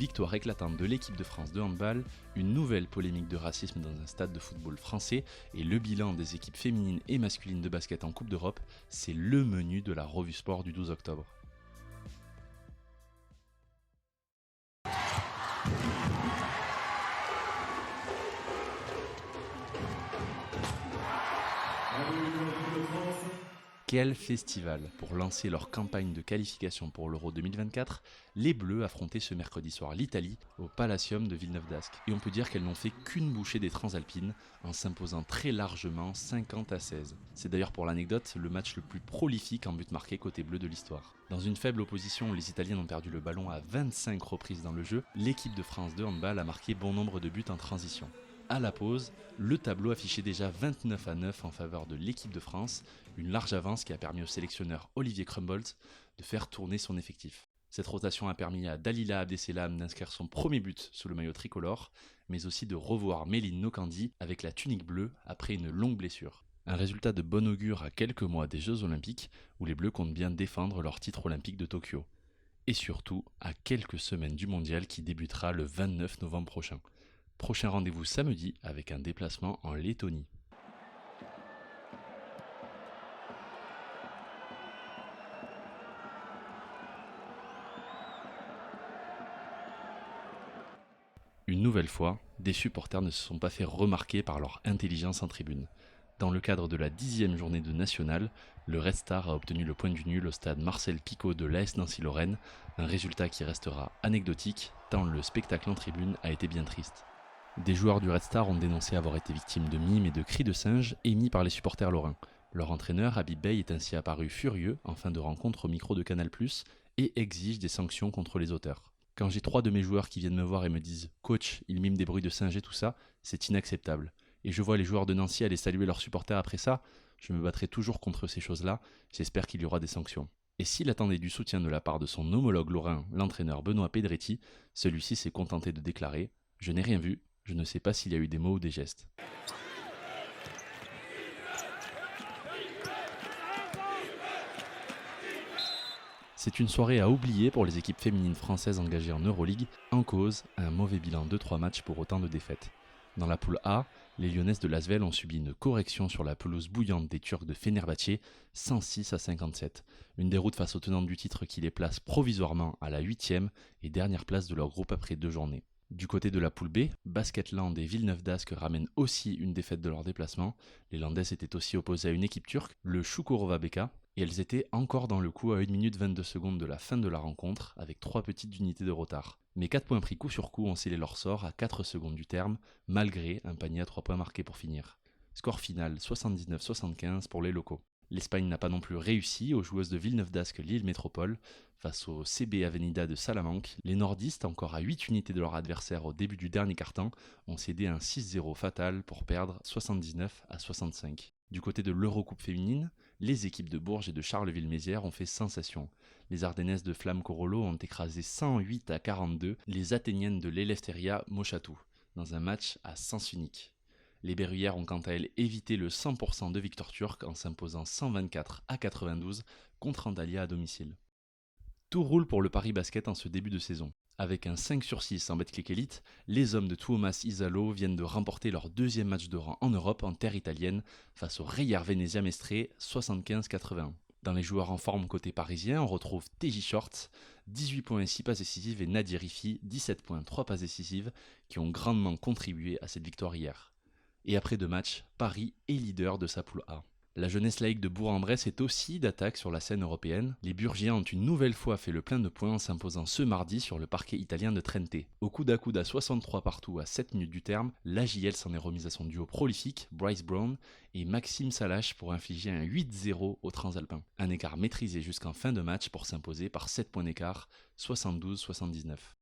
victoire éclatante de l'équipe de France de handball, une nouvelle polémique de racisme dans un stade de football français et le bilan des équipes féminines et masculines de basket en Coupe d'Europe, c'est le menu de la revue sport du 12 octobre. Quel festival! Pour lancer leur campagne de qualification pour l'Euro 2024, les Bleus affrontaient ce mercredi soir l'Italie au Palacium de Villeneuve-d'Ascq. Et on peut dire qu'elles n'ont fait qu'une bouchée des Transalpines en s'imposant très largement 50-16. C'est d'ailleurs pour l'anecdote le match le plus prolifique en but marqué côté bleu de l'histoire. Dans une faible opposition où les Italiens ont perdu le ballon à 25 reprises dans le jeu, l'équipe de France de handball a marqué bon nombre de buts en transition. À la pause, le tableau affichait déjà 29-9 en faveur de l'équipe de France, une large avance qui a permis au sélectionneur Olivier Crumbold de faire tourner son effectif. Cette rotation a permis à Dalila Abdesselam d'inscrire son premier but sous le maillot tricolore, mais aussi de revoir Méline Nokandi avec la tunique bleue après une longue blessure. Un résultat de bon augure à quelques mois des Jeux Olympiques, où les Bleus comptent bien défendre leur titre olympique de Tokyo. Et surtout, à quelques semaines du mondial qui débutera le 29 novembre prochain. Prochain rendez-vous samedi avec un déplacement en Lettonie. Une nouvelle fois, des supporters ne se sont pas fait remarquer par leur intelligence en tribune. Dans le cadre de la 10e journée de National, le Red Star a obtenu le point du nul au stade Marcel Picot de l'AS Nancy-Lorraine, un résultat qui restera anecdotique tant le spectacle en tribune a été bien triste. Des joueurs du Red Star ont dénoncé avoir été victimes de mimes et de cris de singe émis par les supporters lorrains. Leur entraîneur, Habib Bey, est ainsi apparu furieux en fin de rencontre au micro de Canal+, et exige des sanctions contre les auteurs. Quand j'ai 3 de mes joueurs qui viennent me voir et me disent « Coach, il mime des bruits de singe et tout ça », c'est inacceptable. Et je vois les joueurs de Nancy aller saluer leurs supporters après ça, je me battrai toujours contre ces choses-là, j'espère qu'il y aura des sanctions. Et s'il attendait du soutien de la part de son homologue lorrain, l'entraîneur Benoît Pedretti, celui-ci s'est contenté de déclarer « Je n'ai rien vu, je ne sais pas s'il y a eu des mots ou des gestes ». C'est une soirée à oublier pour les équipes féminines françaises engagées en Euroleague, en cause un mauvais bilan de 3 matchs pour autant de défaites. Dans la poule A, les Lyonnaises de l'Asvel ont subi une correction sur la pelouse bouillante des Turcs de Fenerbahçe, 106-57. Une déroute face aux tenantes du titre qui les place provisoirement à la 8e et dernière place de leur groupe après 2 journées. Du côté de la poule B, Basketland et Villeneuve-d'Ascq ramènent aussi une défaite de leur déplacement. Les Landaises étaient aussi opposées à une équipe turque, le Çukurova BK, et elles étaient encore dans le coup à 1 minute 22 secondes de la fin de la rencontre, avec 3 petites unités de retard. Mais 4 points pris coup sur coup ont scellé leur sort à 4 secondes du terme, malgré un panier à 3 points marqué pour finir. Score final 79-75 pour les locaux. L'Espagne n'a pas non plus réussi aux joueuses de Villeneuve-d'Ascq Lille Métropole. Face au CB Avenida de Salamanque, les nordistes, encore à 8 unités de leur adversaire au début du dernier quart-temps, ont cédé un 6-0 fatal pour perdre 79-65. Du côté de l'Eurocoupe féminine, les équipes de Bourges et de Charleville-Mézières ont fait sensation. Les Ardennaises de Flamme Corollo ont écrasé 108-42 les Athéniennes de l'Eleftheria Mochatou, dans un match à sens unique. Les Berruyères ont quant à elles évité le 100% de victoire turque en s'imposant 124-92 contre Antalya à domicile. Tout roule pour le Paris Basket en ce début de saison. Avec un 5/6 en Betclic Elite, les hommes de Tuomas Isalo viennent de remporter leur 2e match de rang en Europe en terre italienne face au Reyer Venezia Mestre 75-81. Dans les joueurs en forme côté parisien, on retrouve TJ Shorts, 18 points et 6 passes décisives, et Nadia Rifi, 17 points, 3 passes décisives, qui ont grandement contribué à cette victoire hier. Et après 2 matchs, Paris est leader de sa poule A. La jeunesse laïque de Bourg-en-Bresse est aussi d'attaque sur la scène européenne. Les Burgiens ont une nouvelle fois fait le plein de points en s'imposant ce mardi sur le parquet italien de Trente. Au coude à 63 partout à 7 minutes du terme, l'AJL s'en est remise à son duo prolifique, Bryce Brown et Maxime Salache, pour infliger un 8-0 aux Transalpins. Un écart maîtrisé jusqu'en fin de match pour s'imposer par 7 points d'écart, 72-79.